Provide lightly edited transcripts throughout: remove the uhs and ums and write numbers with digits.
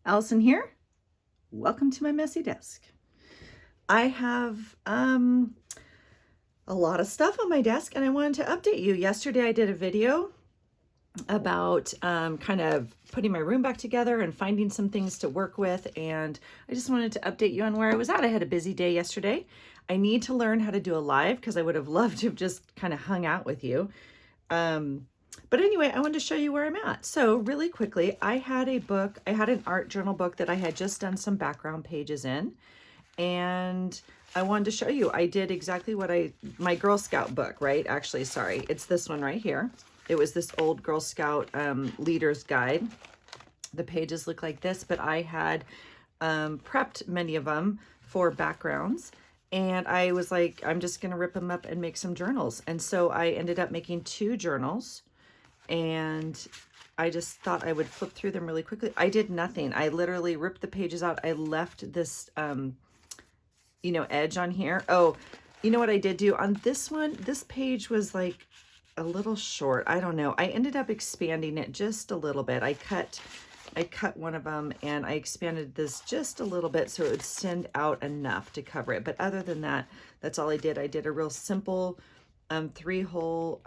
Allison here. Welcome to my messy desk. I have a lot of stuff on my desk and I wanted to update you. Yesterday I did a video about kind of putting my room back together and finding some things to work with, and I just wanted to update you on where I was at. I had a busy day yesterday. I need to learn how to do a live because I would have loved to have just kind of hung out with you. But anyway, I wanted to show you where I'm at. So really quickly, I had an art journal book that I had just done some background pages in. And I wanted to show you, I did exactly what my Girl Scout book, right? Actually, sorry, it's this one right here. It was this old Girl Scout leader's guide. The pages look like this, but I had prepped many of them for backgrounds. And I was like, I'm just going to rip them up and make some journals. And so I ended up making 2 journals. And I just thought I would flip through them really quickly. I did nothing. I literally ripped the pages out. I left this, edge on here. Oh, you know what I did do on this one? This page was like a little short. I don't know. I ended up expanding it just a little bit. I cut one of them and I expanded this just a little bit so it would send out enough to cover it. But other than that, that's all I did. I did a real simple 3-hole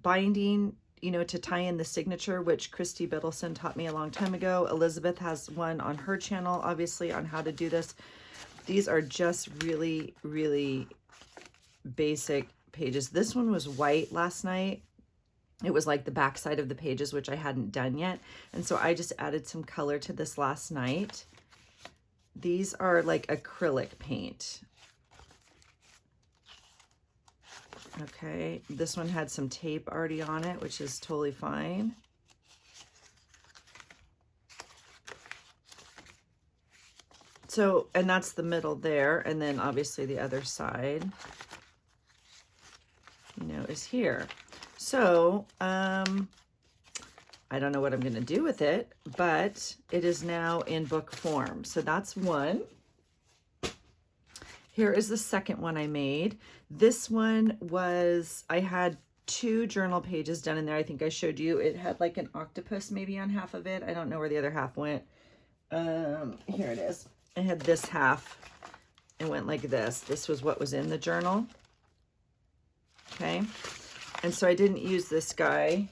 binding, to tie in the signature, which Kristie taught me a long time ago. Elizabeth has one on her channel, obviously, on how to do this. These are just really, really basic pages. This one was white last night. It was like the back side of the pages, which I hadn't done yet. And so I just added some color to this last night. These are like acrylic paint. Okay, this one had some tape already on it, which is totally fine. So, and that's the middle there, and then obviously the other side, is here. So, I don't know what I'm going to do with it, but it is now in book form. So that's one. Here is the second one I made. This one I had 2 journal pages done in there. I think I showed you. It had like an octopus maybe on half of it. I don't know where the other half went. Here it is. I had this half. It went like this. This was what was in the journal. Okay. And so I didn't use this guy,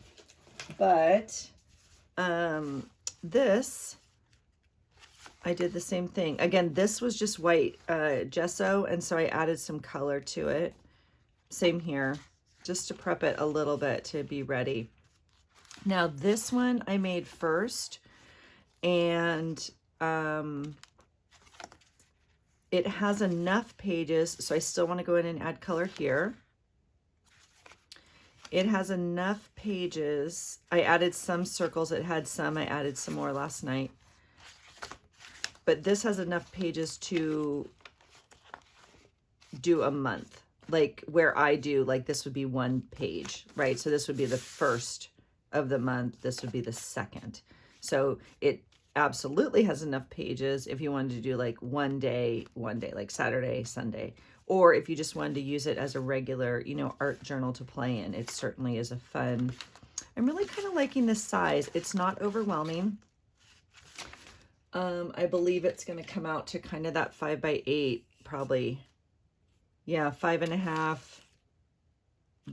but this, I did the same thing. Again, this was just white gesso, and so I added some color to it. Same here, just to prep it a little bit to be ready. Now, this one I made first, and it has enough pages, so I still want to go in and add color here. It has enough pages. I added some circles. It had some. I added some more last night. But this has enough pages to do a month, like where I do, like this would be 1 page, right? So this would be the first of the month. This would be the second. So it absolutely has enough pages if you wanted to do like one day, like Saturday, Sunday, or if you just wanted to use it as a regular, art journal to play in. It certainly is a fun. I'm really kind of liking this size. It's not overwhelming. I believe it's going to come out to kind of that 5 by 8, probably. Yeah, 5.5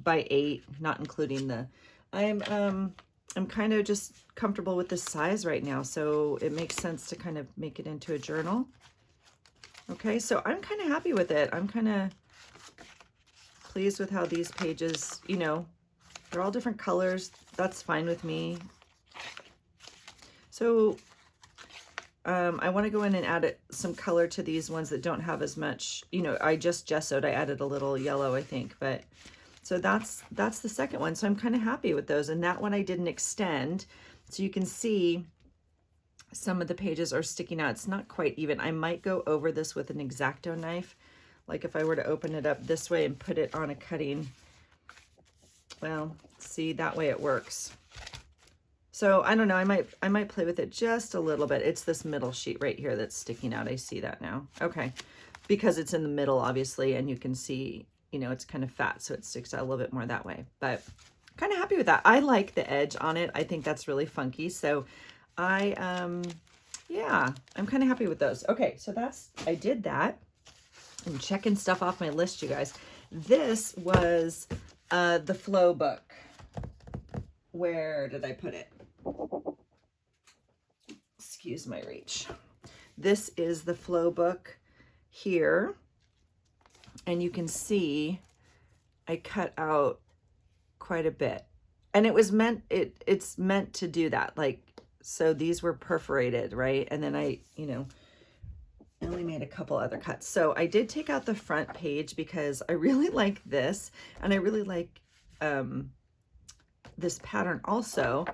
by 8, not including the, I'm kind of just comfortable with this size right now. So it makes sense to kind of make it into a journal. Okay. So I'm kind of happy with it. I'm kind of pleased with how these pages, they're all different colors. That's fine with me. So I want to go in and add some color to these ones that don't have as much, I just gessoed. I added a little yellow, I think, but so that's the second one. So I'm kind of happy with those. And that one I didn't extend. So you can see some of the pages are sticking out. It's not quite even. I might go over this with an X-Acto knife. Like if I were to open it up this way and put it on a cutting, well, see, that way it works. So I don't know, I might play with it just a little bit. It's this middle sheet right here that's sticking out. I see that now. Okay, because it's in the middle, obviously, and you can see, it's kind of fat, so it sticks out a little bit more that way. But kind of happy with that. I like the edge on it. I think that's really funky. So I yeah, I'm kind of happy with those. Okay, so I did that. I'm checking stuff off my list, you guys. This was the Flow book. Where did I put it? Excuse my reach. This is the Flow book here. And you can see I cut out quite a bit. And it was meant, it's meant to do that. Like, so these were perforated, right? And then I only made a couple other cuts. So I did take out the front page because I really like this. And I really like this pattern also.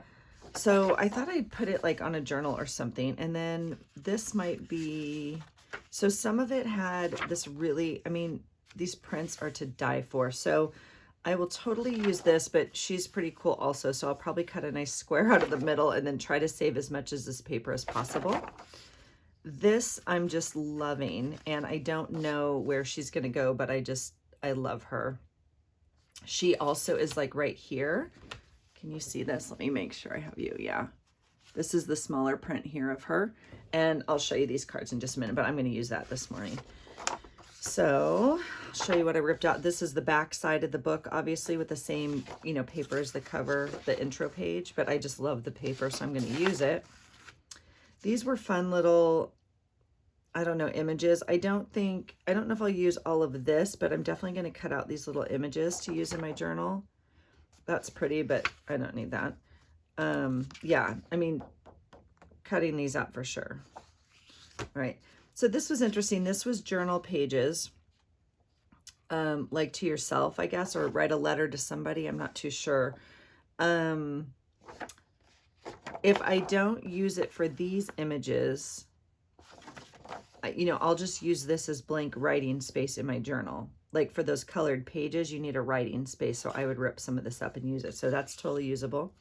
So I thought I'd put it like on a journal or something. And then this might be, so some of it had this really, I mean, these prints are to die for. So I will totally use this, but she's pretty cool also. So I'll probably cut a nice square out of the middle and then try to save as much of this paper as possible. This I'm just loving, and I don't know where she's going to go, but I love her. She also is like right here. Can you see this? Let me make sure I have you. Yeah. This is the smaller print here of her. And I'll show you these cards in just a minute, but I'm going to use that this morning. So I'll show you what I ripped out. This is the back side of the book, obviously with the same, paper as the cover, the intro page, but I just love the paper, so I'm going to use it. These were fun little, I don't know, images. I don't know if I'll use all of this, but I'm definitely going to cut out these little images to use in my journal. That's pretty, but I don't need that. Yeah, I mean, cutting these out for sure. All right. So this was interesting. This was journal pages, like to yourself, I guess, or write a letter to somebody. I'm not too sure. If I don't use it for these images, I'll just use this as blank writing space in my journal. Like for those colored pages, you need a writing space. So I would rip some of this up and use it. So that's totally usable.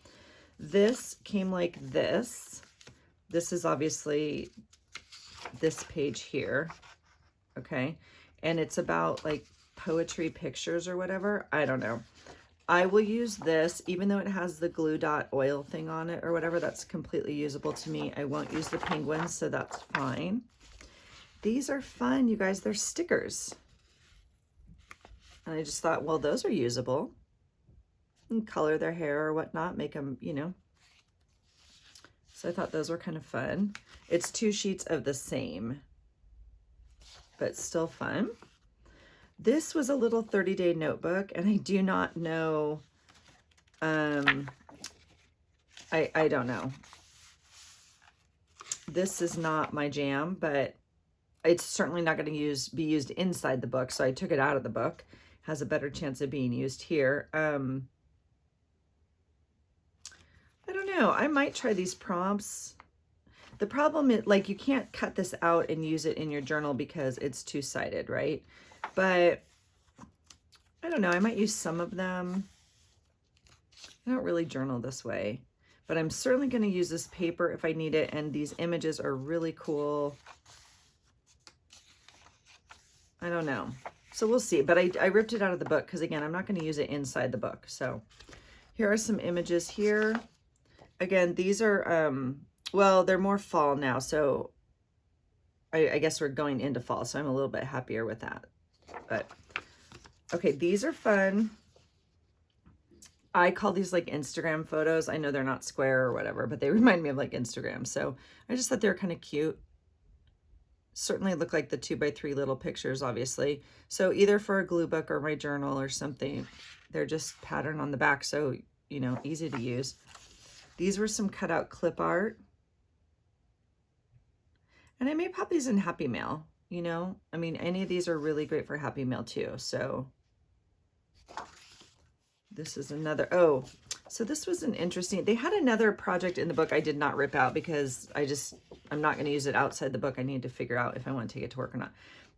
This came like this. This is obviously this page here. Okay. And it's about like poetry pictures or whatever. I don't know. I will use this, even though it has the glue dot oil thing on it or whatever. That's completely usable to me. I won't use the penguins, so that's fine. These are fun, you guys. They're stickers. And I just thought, well, those are usable. And color their hair or whatnot, make them, So I thought those were kind of fun. It's 2 sheets of the same, but still fun. This was a little 30-day notebook, and I do not know, I don't know. This is not my jam, but it's certainly not going to be used inside the book, so I took it out of the book. Has a better chance of being used here. I don't know. I might try these prompts. The problem is, like, you can't cut this out and use it in your journal because it's two-sided, right? But I don't know. I might use some of them. I don't really journal this way, but I'm certainly going to use this paper if I need it. And these images are really cool. I don't know. So we'll see. But I ripped it out of the book because, again, I'm not going to use it inside the book. So here are some images here. Again, these are, well, they're more fall now. So I guess we're going into fall. So I'm a little bit happier with that. But okay, these are fun. I call these like Instagram photos. I know they're not square or whatever, but they remind me of like Instagram. So I just thought they were kind of cute. Certainly look like the 2x3 little pictures, obviously. So either for a glue book or my journal or something, they're just patterned on the back. So, easy to use. These were some cutout clip art. And I may pop these in Happy Mail, I mean, any of these are really great for Happy Mail too. So this is another, so this was an interesting, they had another project in the book I did not rip out because I'm not going to use it outside the book. I need to figure out if I want to take it to work or not.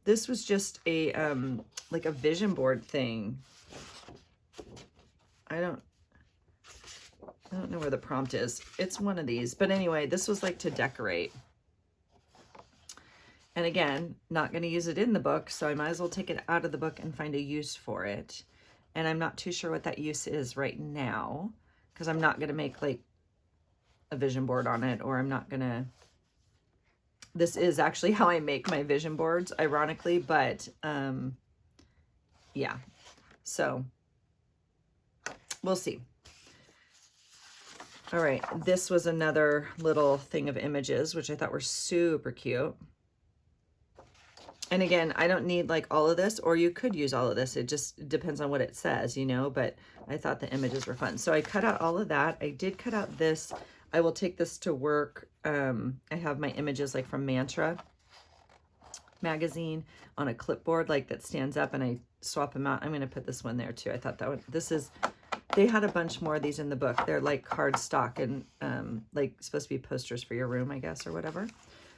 This was just a, like a vision board thing. I don't know where the prompt is. It's one of these, but anyway, this was like to decorate. And again, not going to use it in the book, so I might as well take it out of the book and find a use for it. And I'm not too sure what that use is right now, because I'm not going to make like a vision board on it, or I'm not going to, This is actually how I make my vision boards, ironically, but yeah, so we'll see. All right, this was another little thing of images, which I thought were super cute. And again, I don't need like all of this, or you could use all of this. It just depends on what it says, you know, but I thought the images were fun. So I cut out all of that. I did cut out this. I will take this to work. I have my images like from Mantra magazine on a clipboard like that stands up, and I swap them out. I'm going to put this one there too. I thought that one, they had a bunch more of these in the book. They're like cardstock and like supposed to be posters for your room, I guess, or whatever.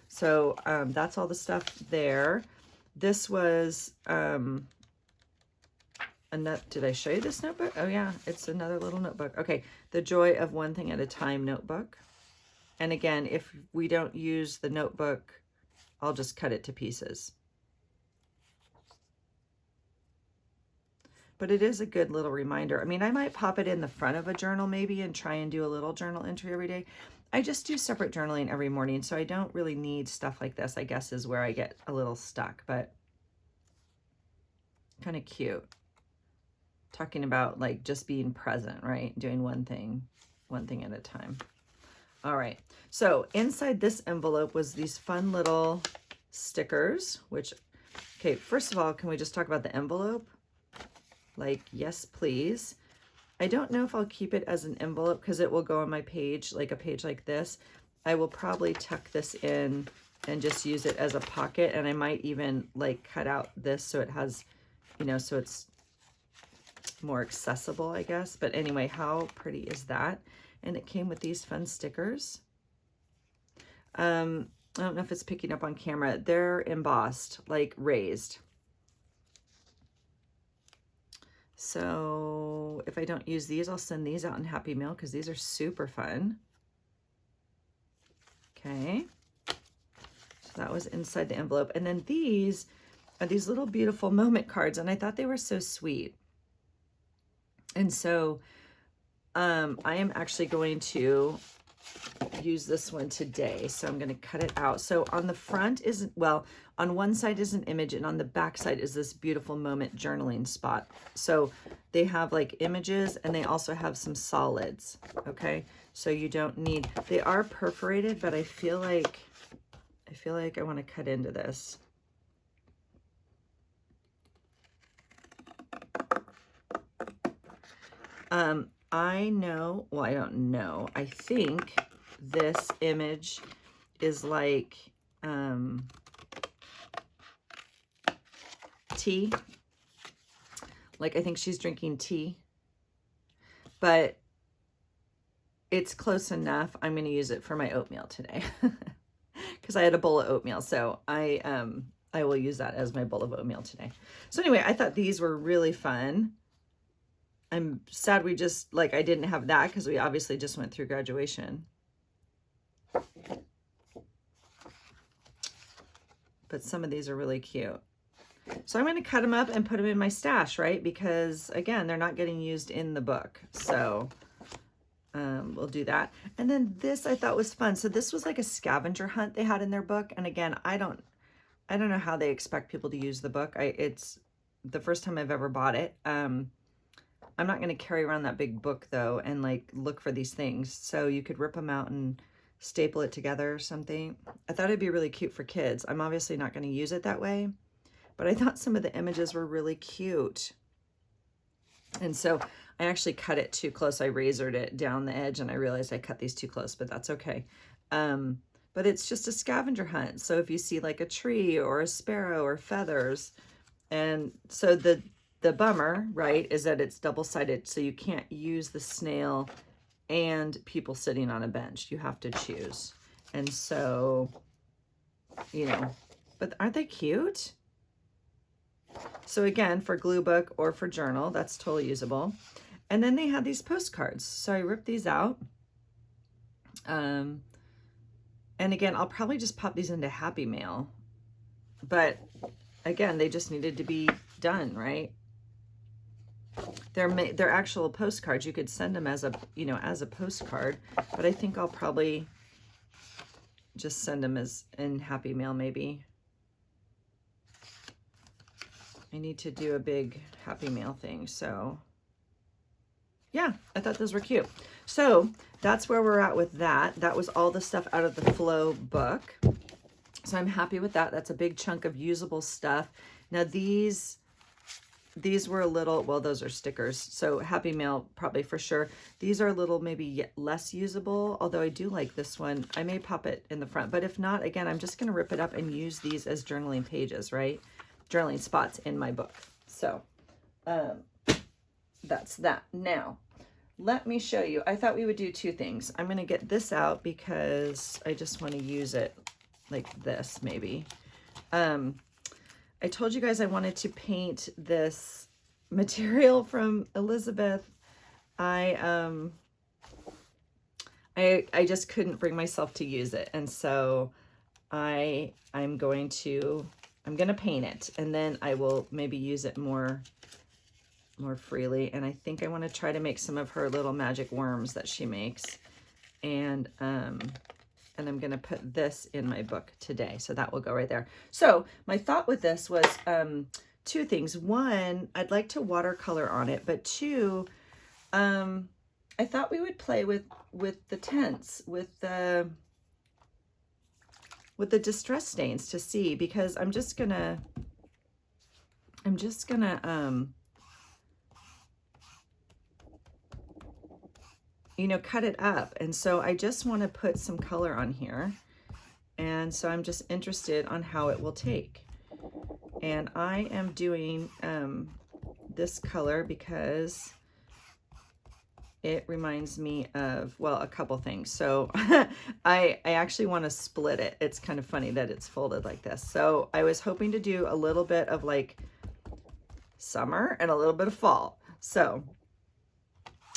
So that's all the stuff there. This was did I show you this notebook? Oh yeah, it's another little notebook. Okay, the Joy of One Thing at a Time notebook. And again, if we don't use the notebook, I'll just cut it to pieces. But it is a good little reminder. I mean, I might pop it in the front of a journal maybe and try and do a little journal entry every day. I just do separate journaling every morning, so I don't really need stuff like this, I guess, is where I get a little stuck, but kind of cute. Talking about like just being present, right? Doing one thing at a time. All right, so inside this envelope was these fun little stickers, which, okay, first of all, can we just talk about the envelope? Like, yes, please. I don't know if I'll keep it as an envelope because it will go on my page, like a page like this. I will probably tuck this in and just use it as a pocket. And I might even like cut out this so it has, you know, so it's more accessible, I guess. But anyway, how pretty is that? And it came with these fun stickers. I don't know if it's picking up on camera. They're embossed, like raised. So if I don't use these, I'll send these out in Happy Mail because these are super fun. Okay. So that was inside the envelope. And then these are these little beautiful moment cards, and I thought they were so sweet. And so I am actually going to use this one today. So I'm going to cut it out. So on the front is, well, on one side is an image, and on the back side is this beautiful moment journaling spot. So they have like images, and they also have some solids. Okay. So you don't need, they are perforated, but I feel like I want to cut into this. I know, well, I don't know. I think this image is like tea. Like, I think she's drinking tea, but it's close enough. I'm going to use it for my oatmeal today because I had a bowl of oatmeal. So I will use that as my bowl of oatmeal today. So anyway, I thought these were really fun. I'm sad we just, like, I didn't have that because we obviously just went through graduation. But some of these are really cute. So I'm going to cut them up and put them in my stash, right? Because, again, they're not getting used in the book. So we'll do that. And then this I thought was fun. So this was like a scavenger hunt they had in their book. And again, I don't know how they expect people to use the book. It's the first time I've ever bought it. I'm not going to carry around that big book, though, and, like, look for these things. So you could rip them out and staple it together or something. I thought it'd be really cute for kids. I'm obviously not going to use it that way, but I thought some of the images were really cute. And so I actually cut it too close. I razored it down the edge, and I realized I cut these too close, but that's okay. But it's just a scavenger hunt. So if you see, like, a tree or a sparrow or feathers, and so the bummer, right, is that it's double-sided, so you can't use the snail and people sitting on a bench. You have to choose. And so, you know, but aren't they cute? So again, for glue book or for journal, that's totally usable. And then they had these postcards. So I ripped these out. And again, I'll probably just pop these into Happy Mail. But again, they just needed to be done, right? They're actual postcards. You could send them as a, you know, as a postcard, but I think I'll probably just send them as in Happy Mail maybe. I need to do a big Happy Mail thing, so yeah, I thought those were cute. So that's where we're at with that. That was all the stuff out of the Flow book. So I'm happy with that. That's a big chunk of usable stuff. Now these were a little, well, those are stickers. So Happy Mail probably for sure. These are a little maybe less usable, although I do like this one. I may pop it in the front, but if not, again, I'm just going to rip it up and use these as journaling pages, right? Journaling spots in my book. So that's that. Now, let me show you. I thought we would do two things. I'm going to get this out because I just want to use it like this maybe. I told you guys I wanted to paint this material from Elizabeth. I just couldn't bring myself to use it, and so I'm going to paint it, and then I will maybe use it more freely. And I think I want to try to make some of her little magic worms that she makes, and I'm going to put this in my book today. So that will go right there. So my thought with this was two things. One, I'd like to watercolor on it, but two, I thought we would play with the tints, with the distress stains to see, because I'm just gonna you know, cut it up. And so I just want to put some color on here. And so I'm just interested on how it will take. And I am doing this color because it reminds me of, well, a couple things. So I actually want to split it. It's kind of funny that it's folded like this. So I was hoping to do a little bit of like summer and a little bit of fall. So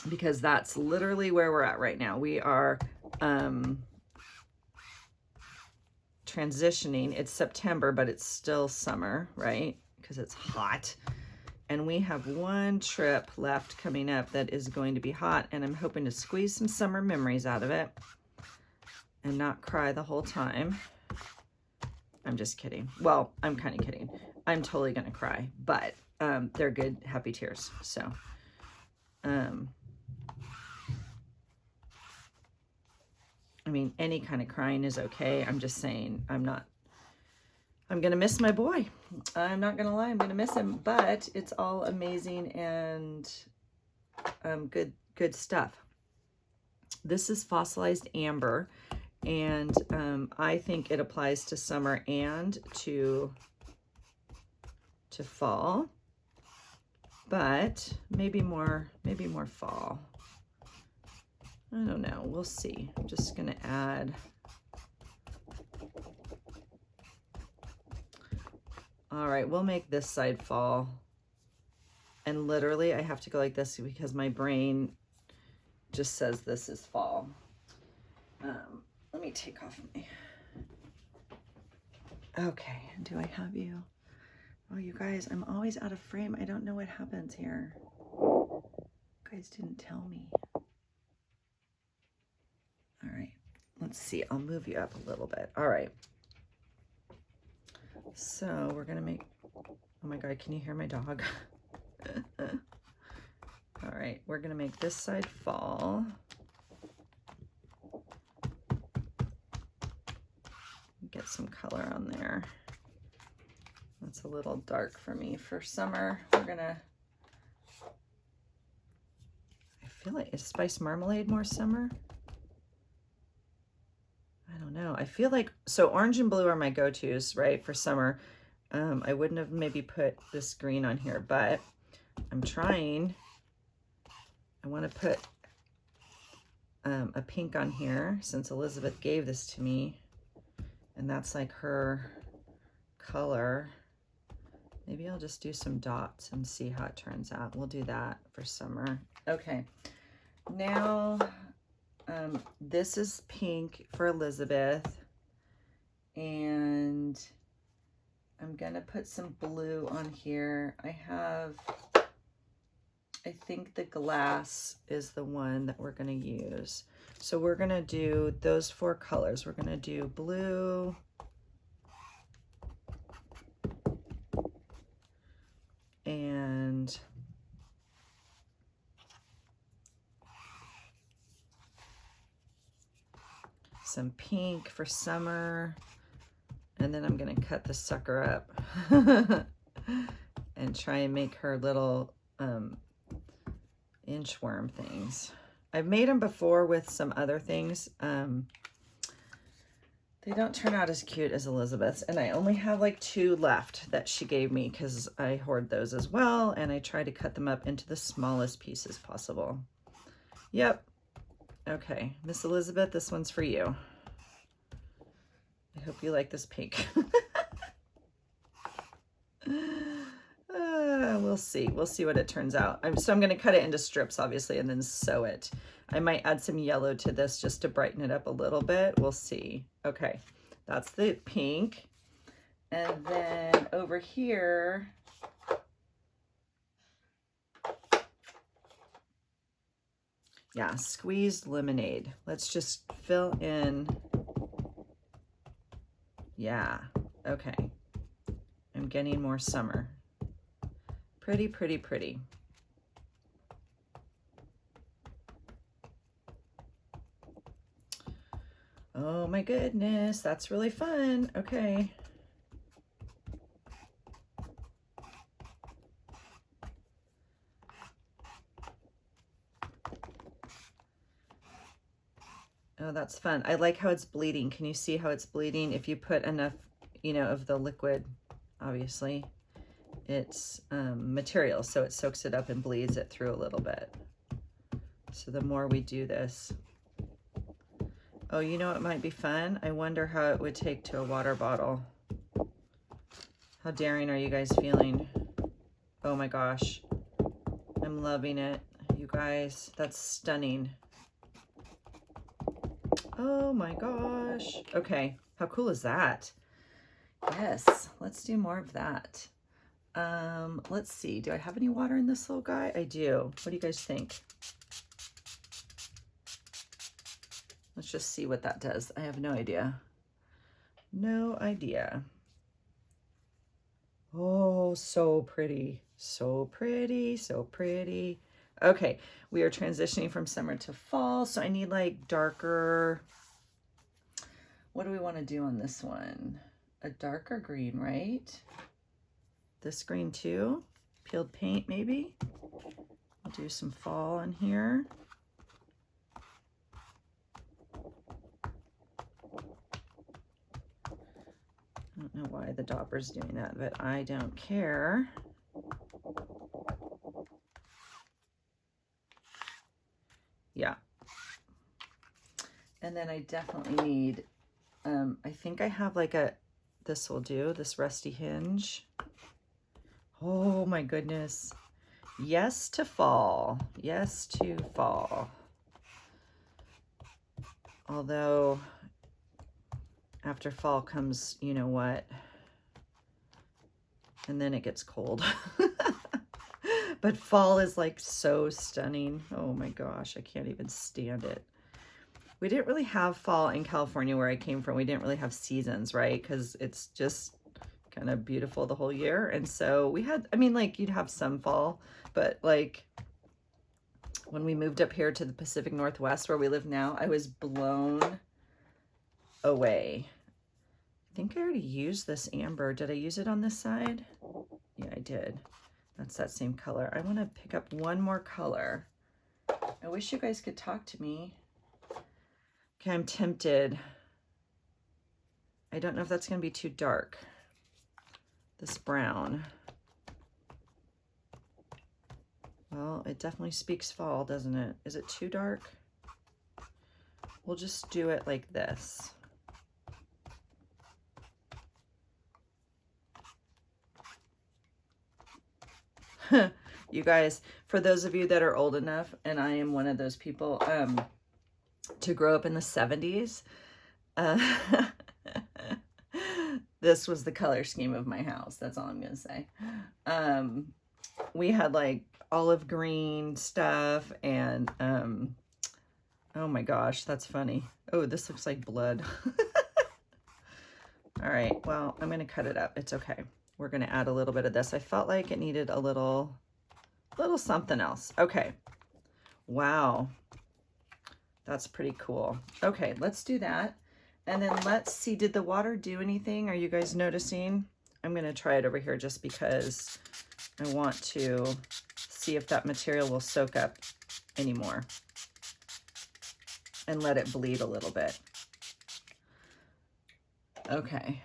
because that's literally where we're at right now. We are transitioning. It's September, but it's still summer, right? Because it's hot. And we have one trip left coming up that is going to be hot, and I'm hoping to squeeze some summer memories out of it and not cry the whole time. I'm just kidding. Well, I'm kind of kidding. I'm totally going to cry, but they're good, happy tears. So, I mean, any kind of crying is okay. I'm just saying I'm going to miss my boy. I'm not going to lie. I'm going to miss him, but it's all amazing and good stuff. This is fossilized amber, and I think it applies to summer and to fall, but maybe more fall. I don't know. We'll see. I'm just going to add. All right, we'll make this side fall. And literally, I have to go like this because my brain just says this is fall. Let me take off my... Okay, do I have you? Oh, you guys, I'm always out of frame. I don't know what happens here. You guys didn't tell me. All right, let's see. I'll move you up a little bit. All right. So we're gonna make, oh my God, can you hear my dog? All right, we're gonna make this side fall. Get some color on there. That's a little dark for me for summer. We're gonna, I feel like, is Spice Marmalade more summer? I don't know. I feel like, so orange and blue are my go-tos, right, for summer. I wouldn't have maybe put this green on here, but I'm trying. I want to put a pink on here since Elizabeth gave this to me, and that's like her color. Maybe I'll just do some dots and see how it turns out. We'll do that for summer. Okay, now this is pink for Elizabeth, and I'm gonna put some blue on here. I have I think the glass is the one that we're going to use. So we're going to do those 4 colors. We're going to do blue, and some pink for summer, and then I'm going to cut the sucker up and try and make her little inchworm things. I've made them before with some other things. They don't turn out as cute as Elizabeth's, and I only have like 2 left that she gave me because I hoard those as well, and I try to cut them up into the smallest pieces possible. Yep. Okay, Miss Elizabeth, this one's for you. I hope you like this pink. We'll see. We'll see what it turns out. So I'm going to cut it into strips, obviously, and then sew it. I might add some yellow to this just to brighten it up a little bit. We'll see. Okay, that's the pink. And then over here, yeah, squeezed lemonade. Let's just fill in. Yeah, okay. I'm getting more summer. Pretty, pretty, pretty. Oh my goodness, that's really fun. Okay. Oh, that's fun. I like how it's bleeding. Can you see how it's bleeding? If you put enough, you know, of the liquid, obviously, it's material, so it soaks it up and bleeds it through a little bit. So the more we do this. Oh, you know what might be fun? I wonder how it would take to a water bottle. How daring are you guys feeling? Oh my gosh. I'm loving it. You guys, that's stunning. Oh my gosh. Okay, how cool is that? Yes, let's do more of that. Let's see. Do I have any water in this little guy? I do. What do you guys think? Let's just see what that does. I have no idea. No idea. Oh, so pretty. So pretty, so pretty. Okay, we are transitioning from summer to fall, so I need like darker. What do we want to do on this one? A darker green, right? This green too. Peeled paint, maybe. I'll do some fall in here. I don't know why the Dopper's doing that, but I don't care. Yeah. And then I definitely need, I think I have like this will do, this rusty hinge. Oh my goodness. Yes to fall. Yes to fall. Although after fall comes, you know what? And then it gets cold. But fall is like so stunning. Oh my gosh, I can't even stand it. We didn't really have fall in California where I came from. We didn't really have seasons, right? Because it's just kind of beautiful the whole year. And so we had, I mean, like you'd have some fall, but like when we moved up here to the Pacific Northwest where we live now, I was blown away. I think I already used this amber. Did I use it on this side? Yeah, I did. That's that same color. I want to pick up one more color. I wish you guys could talk to me. Okay, I'm tempted. I don't know if that's going to be too dark. This brown. Well, it definitely speaks fall, doesn't it? Is it too dark? We'll just do it like this. You guys, for those of you that are old enough, and I am one of those people, to grow up in the 70s, this was the color scheme of my house. That's all I'm going to say. We had like olive green stuff, and oh my gosh, that's funny. Oh, this looks like blood. All right, well, I'm gonna cut it up. It's okay. We're gonna add a little bit of this. I felt like it needed a little something else. Okay, wow, that's pretty cool. Okay, let's do that. And then let's see, did the water do anything? Are you guys noticing? I'm gonna try it over here just because I want to see if that material will soak up anymore and let it bleed a little bit. Okay.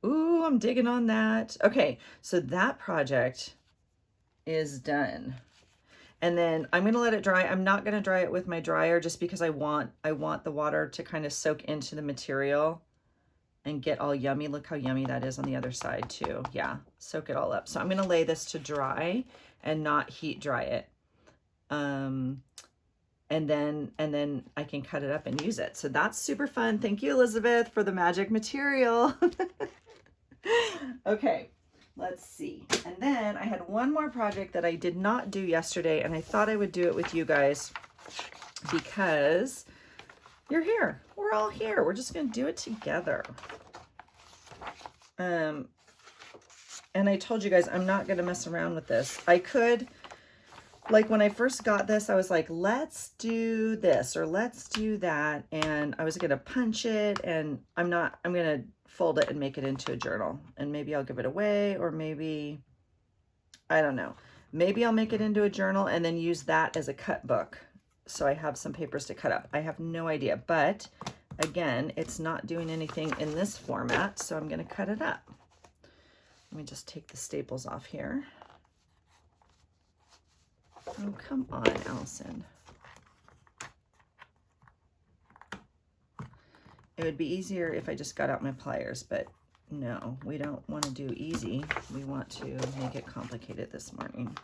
Ooh, I'm digging on that. Okay, so that project is done. And then I'm gonna let it dry. I'm not gonna dry it with my dryer just because I want the water to kind of soak into the material and get all yummy. Look how yummy that is on the other side too. Yeah, soak it all up. So I'm gonna lay this to dry and not heat dry it. And then I can cut it up and use it. So that's super fun. Thank you, Elizabeth, for the magic material. Okay, let's see. And then I had one more project that I did not do yesterday, and I thought I would do it with you guys because you're here. We're all here. We're just gonna do it together. And I told you guys I'm not gonna mess around with this. I could, like when I first got this, I was like, let's do this or let's do that. And I was gonna punch it, and I'm gonna fold it and make it into a journal. And maybe I'll give it away, or maybe, I don't know. Maybe I'll make it into a journal and then use that as a cut book. So I have some papers to cut up. I have no idea, but again, it's not doing anything in this format, so I'm gonna cut it up. Let me just take the staples off here. Oh, come on, Allison. It would be easier if I just got out my pliers, but no, we don't want to do easy. We want to make it complicated this morning.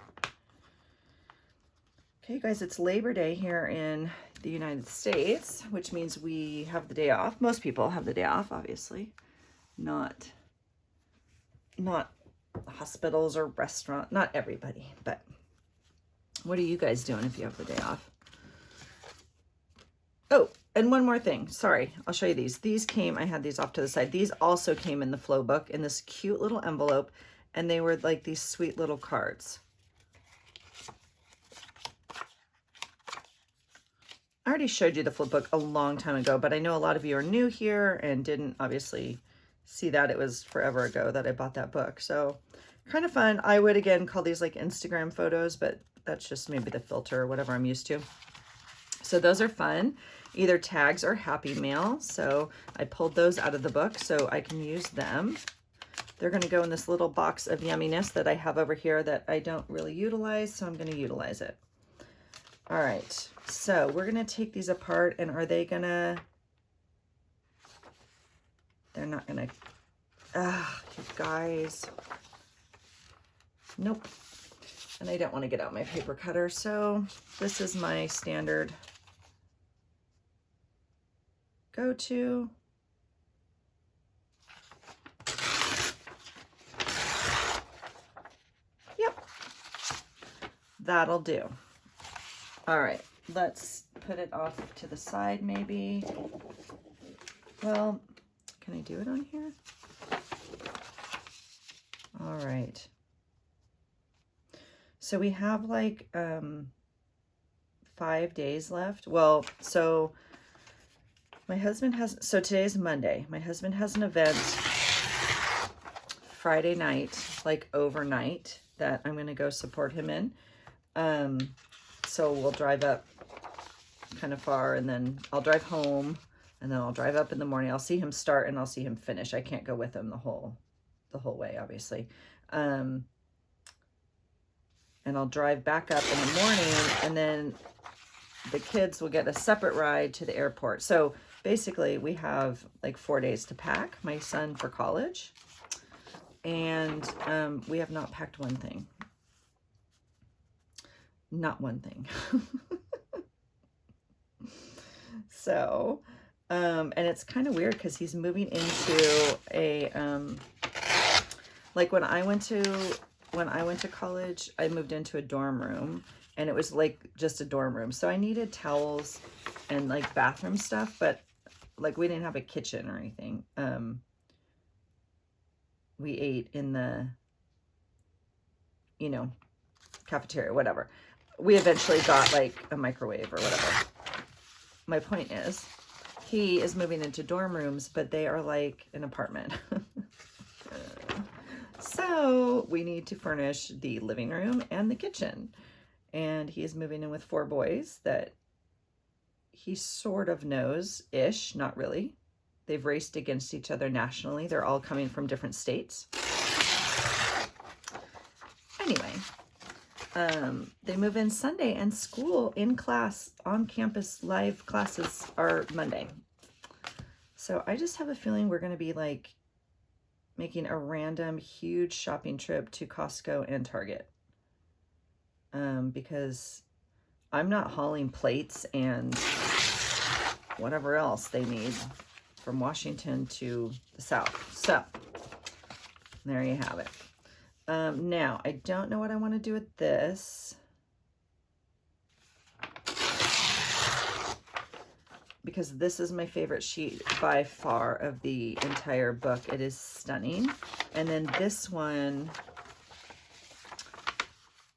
Okay, guys, it's Labor Day here in the United States, which means we have the day off. Most people have the day off, obviously. Not hospitals or restaurant, not everybody, but what are you guys doing if you have the day off? Oh, and one more thing. Sorry, I'll show you these. These came, I had these off to the side. These also came in the flow book in this cute little envelope, and they were like these sweet little cards. I already showed you the flip book a long time ago, but I know a lot of you are new here and didn't obviously see that. It was forever ago that I bought that book. So kind of fun. I would, again, call these like Instagram photos, but that's just maybe the filter or whatever I'm used to. So those are fun, either tags or Happy Mail. So I pulled those out of the book so I can use them. They're going to go in this little box of yumminess that I have over here that I don't really utilize, so I'm going to utilize it. All right, so we're going to take these apart, and are they going to, they're not going to, you guys, nope. And I don't want to get out my paper cutter, so this is my standard go-to. Yep, that'll do. All right, let's put it off to the side maybe. Well, can I do it on here? All right. So we have like 5 days left. Well, so my husband has, so today's Monday. My husband has an event Friday night, like overnight, that I'm going to go support him in. So we'll drive up kind of far, and then I'll drive home, and then I'll drive up in the morning. I'll see him start and I'll see him finish. I can't go with him the whole way, obviously. And I'll drive back up in the morning, and then the kids will get a separate ride to the airport. So basically we have like 4 days to pack my son for college, and we have not packed one thing. Not one thing. So, and it's kind of weird because he's moving into a, like when I went to when I went to college, I moved into a dorm room, and it was like just a dorm room. So I needed towels and like bathroom stuff, but like we didn't have a kitchen or anything. We ate in the, you know, cafeteria, whatever. We eventually got like a microwave or whatever. My point is, he is moving into dorm rooms, but they are like an apartment. So we need to furnish the living room and the kitchen. And he is moving in with 4 boys that he sort of knows-ish, not really. They've raced against each other nationally. They're all coming from different states. Anyway, they move in Sunday, and school in class, on campus, live classes are Monday. So I just have a feeling we're going to be like making a random huge shopping trip to Costco and Target. Because I'm not hauling plates and whatever else they need from Washington to the South. So there you have it. Now, I don't know what I want to do with this, because this is my favorite sheet by far of the entire book. It is stunning. And then this one,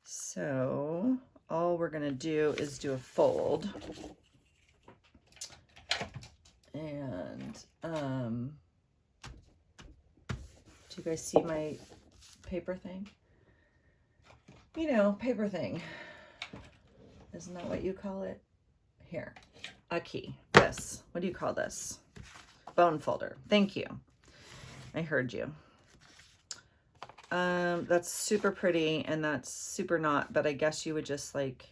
so all we're going to do is do a fold. And do you guys see my paper thing? You know, paper thing. Isn't that what you call it? Here, a key. This, what do you call this? Bone folder. Thank you. I heard you. That's super pretty, and that's super not, but I guess you would just like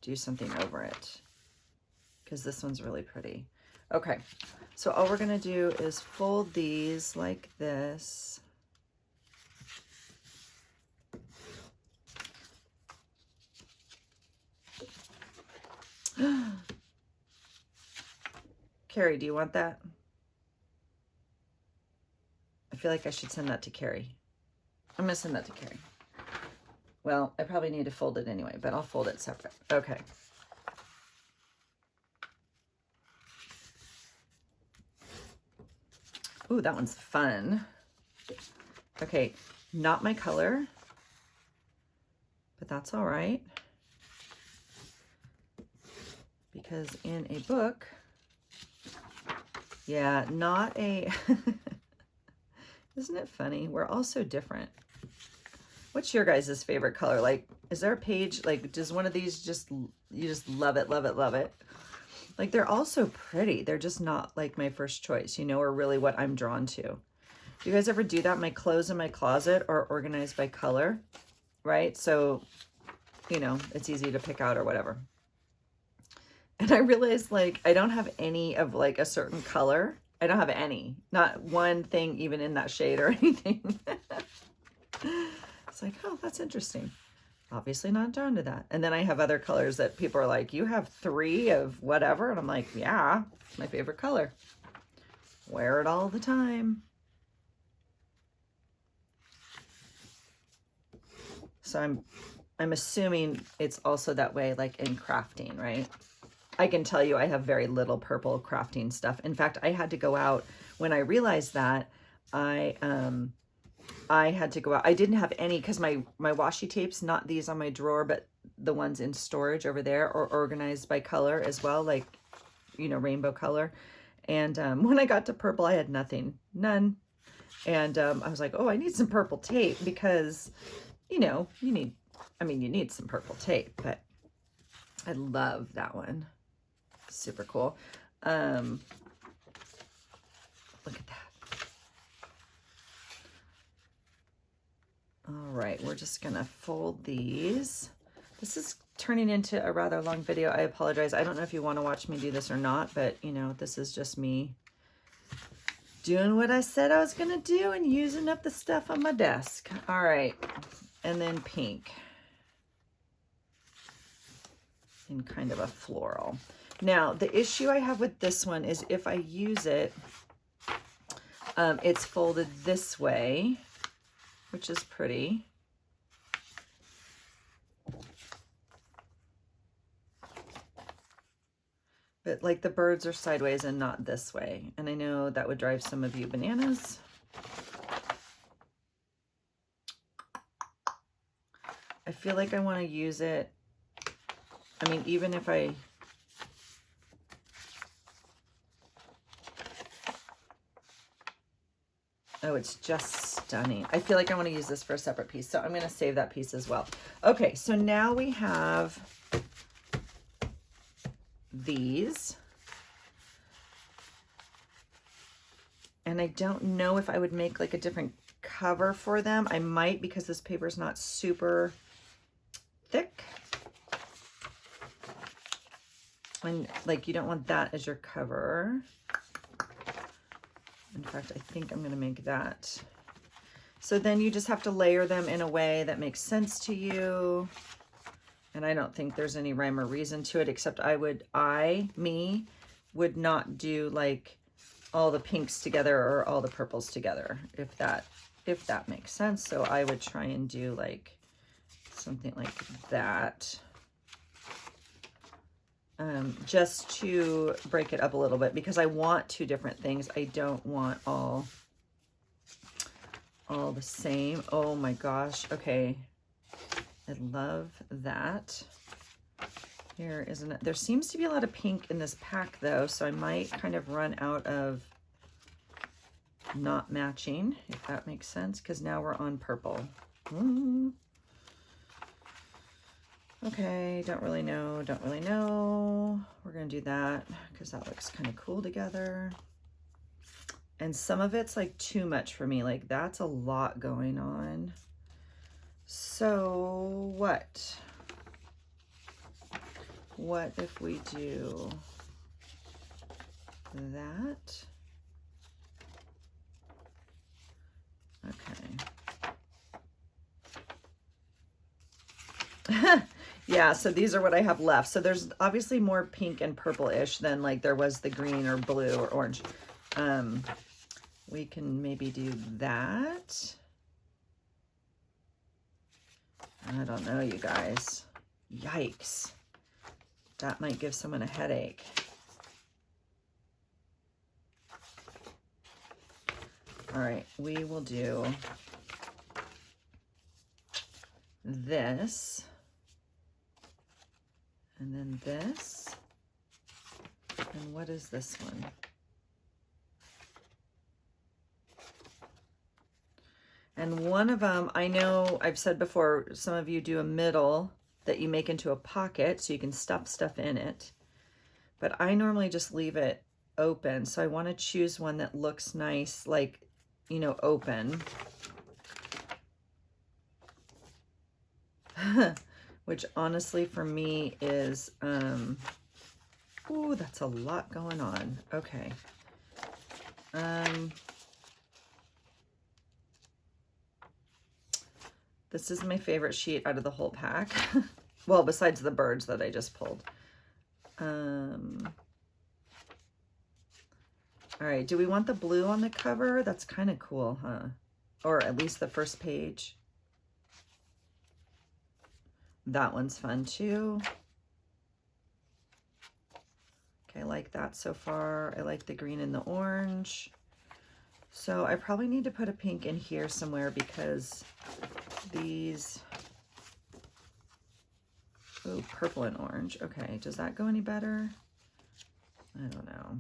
do something over it, because this one's really pretty. Okay, so all we're gonna do is fold these like this. Carrie, do you want that? I feel like I should send that to Carrie. I'm gonna send that to Carrie. Well, I probably need to fold it anyway, but I'll fold it separate. Okay. Ooh, that one's fun. Okay, not my color, but that's all right. Because in a book, yeah, not a, isn't it funny? We're all so different. What's your guys' favorite color? Like, is there a page, like, does one of these just, you just love it, love it, love it? Like, they're all so pretty. They're just not like my first choice, you know, or really what I'm drawn to. Do you guys ever do that? My clothes in my closet are organized by color, right? So, you know, it's easy to pick out or whatever. And I realized, like, I don't have any of, like, a certain color. I don't have any. Not one thing even in that shade or anything. It's like, oh, that's interesting. Obviously not drawn to that. And then I have other colors that people are like, you have 3 of whatever. And I'm like, yeah, it's my favorite color. Wear it all the time. So I'm assuming it's also that way, like in crafting, right? I can tell you I have very little purple crafting stuff. In fact, I had to go out when I realized that. I had to go out. I didn't have any because my washi tapes, not these on my drawer, but the ones in storage over there, are organized by color as well, like, you know, rainbow color. And when I got to purple, I had nothing, none. And I was like, oh, I need some purple tape because, you know, you need some purple tape, but I love that one. Super cool. Look at that. All right, we're just gonna fold these. This is turning into a rather long video. I apologize. I don't know if you want to watch me do this or not, but you know, this is just me doing what I said I was gonna do and using up the stuff on my desk. All right, and then pink in kind of a floral. Now, the issue I have with this one is if I use it, it's folded this way, which is pretty. But like the birds are sideways and not this way. And I know that would drive some of you bananas. I feel like I want to use it. I mean, even if I... Oh, it's just stunning. I feel like I want to use this for a separate piece, so I'm going to save that piece as well. Okay, so now we have these. And I don't know if I would make like a different cover for them. I might, because this paper is not super thick. And like, you don't want that as your cover. In fact, I think I'm going to make that. So then you just have to layer them in a way that makes sense to you. And I don't think there's any rhyme or reason to it, except me would not do like all the pinks together or all the purples together, if that makes sense. So I would try and do like something like that. Just to break it up a little bit, because I want two different things. I don't want all the same. Oh my gosh. Okay. I love that. Here, isn't it? There seems to be a lot of pink in this pack though, so I might kind of run out of not matching, if that makes sense, because now we're on purple. Okay, don't really know. We're gonna do that because that looks kind of cool together. And some of it's like too much for me. Like that's a lot going on. So what if we do that? Okay. Yeah, so these are what I have left. So there's obviously more pink and purple-ish than like there was the green or blue or orange. We can maybe do that. I don't know, you guys. Yikes. That might give someone a headache. All right, we will do this. And then this. And what is this one? And one of them, I know I've said before, some of you do a middle that you make into a pocket so you can stuff stuff in it. But I normally just leave it open. So I want to choose one that looks nice, like, you know, open. Which honestly for me is, ooh, that's a lot going on. Okay. This is my favorite sheet out of the whole pack. Well, besides the birds that I just pulled. All right, do we want the blue on the cover? That's kind of cool, huh? Or at least the first page. That one's fun too. Okay, I like that so far. I like the green and the orange. So I probably need to put a pink in here somewhere because these, oh, purple and orange. Okay, does that go any better? I don't know.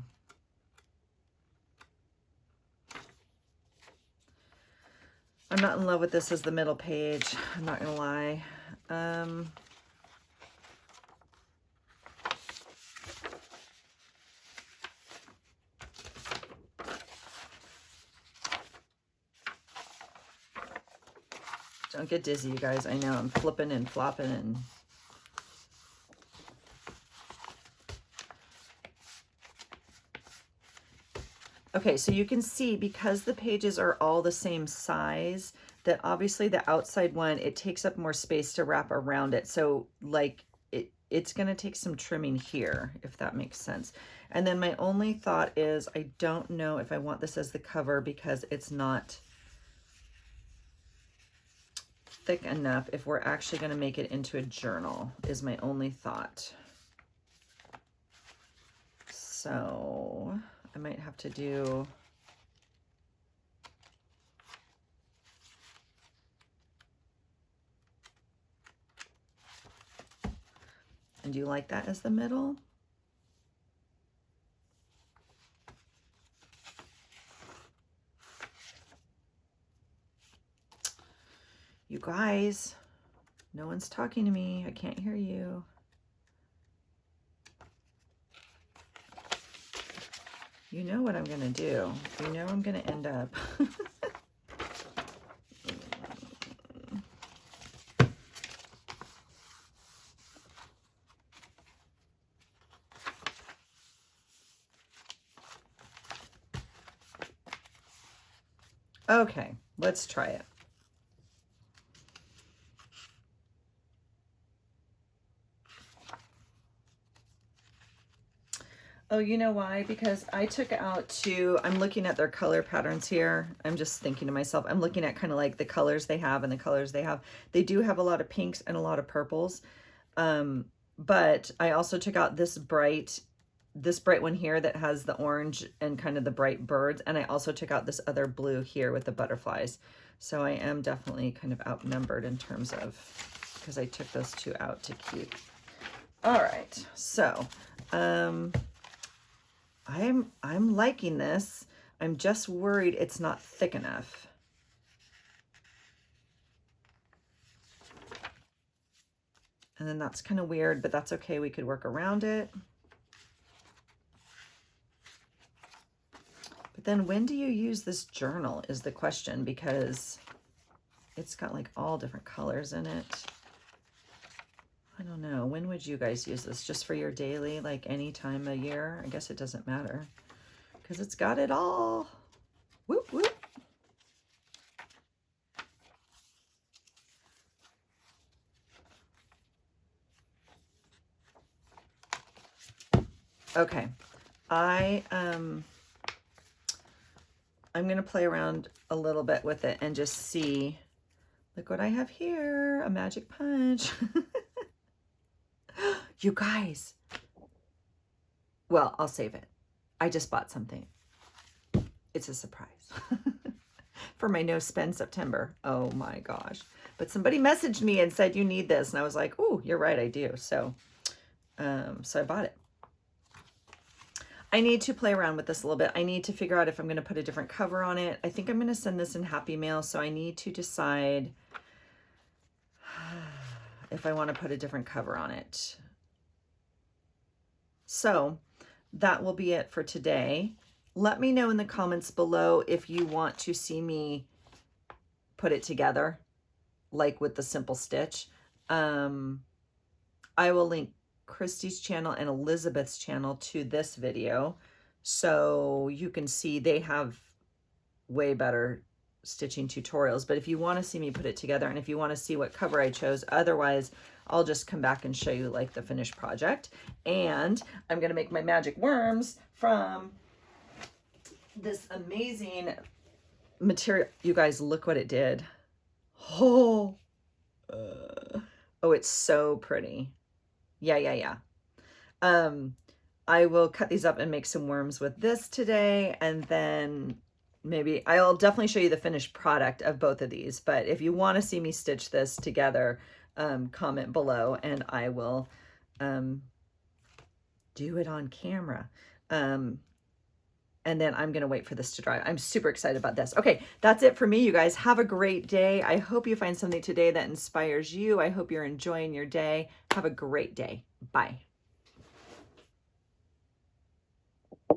I'm not in love with this as the middle page. I'm not gonna lie. Don't get dizzy, you guys. I know I'm flipping and flopping and okay, so you can see because the pages are all the same size that obviously the outside one, it takes up more space to wrap around it. So like it's going to take some trimming here, if that makes sense. And then my only thought is I don't know if I want this as the cover because it's not thick enough if we're actually going to make it into a journal, is my only thought. So I might have to do... And do you like that as the middle? You guys, no one's talking to me. I can't hear you. You know what I'm gonna do. You know I'm gonna end up. Okay, let's try it. Oh, you know why? Because I took out I'm looking at their color patterns here. I'm just thinking to myself, I'm looking at kind of like the colors they have and the colors they have. They do have a lot of pinks and a lot of purples. But I also took out this bright one here that has the orange and kind of the bright birds. And I also took out this other blue here with the butterflies. So I am definitely kind of outnumbered in terms of, because I took those two out to keep. All right, so I'm liking this. I'm just worried it's not thick enough. And then that's kind of weird, but that's okay. We could work around it. But then when do you use this journal is the question, because it's got like all different colors in it. I don't know. When would you guys use this? Just for your daily, like any time of year? I guess it doesn't matter because it's got it all. Whoop, whoop. Okay. I'm going to play around a little bit with it and just see. Look what I have here. A magic punch. You guys. Well, I'll save it. I just bought something. It's a surprise for my no spend September. Oh my gosh. But somebody messaged me and said, you need this. And I was like, oh, you're right. I do. So I bought it. I need to play around with this a little bit. I need to figure out if I'm going to put a different cover on it. I think I'm going to send this in Happy Mail. So I need to decide if I want to put a different cover on it. So that will be it for today. Let me know in the comments below if you want to see me put it together, like with the simple stitch. I will link Kristie's channel and Elizabeth's channel to this video, so you can see they have way better stitching tutorials. But if you want to see me put it together and if you want to see what cover I chose, otherwise I'll just come back and show you like the finished project. And I'm going to make my magic worms from this amazing material. You guys, look what it did. Oh, it's so pretty. Yeah. I will cut these up and make some worms with this today, and then maybe I'll definitely show you the finished product of both of these. But if you want to see me stitch this together, comment below and I will do it on camera. And then I'm going to wait for this to dry. I'm super excited about this. Okay, that's it for me, you guys. Have a great day. I hope you find something today that inspires you. I hope you're enjoying your day. Have a great day. Bye.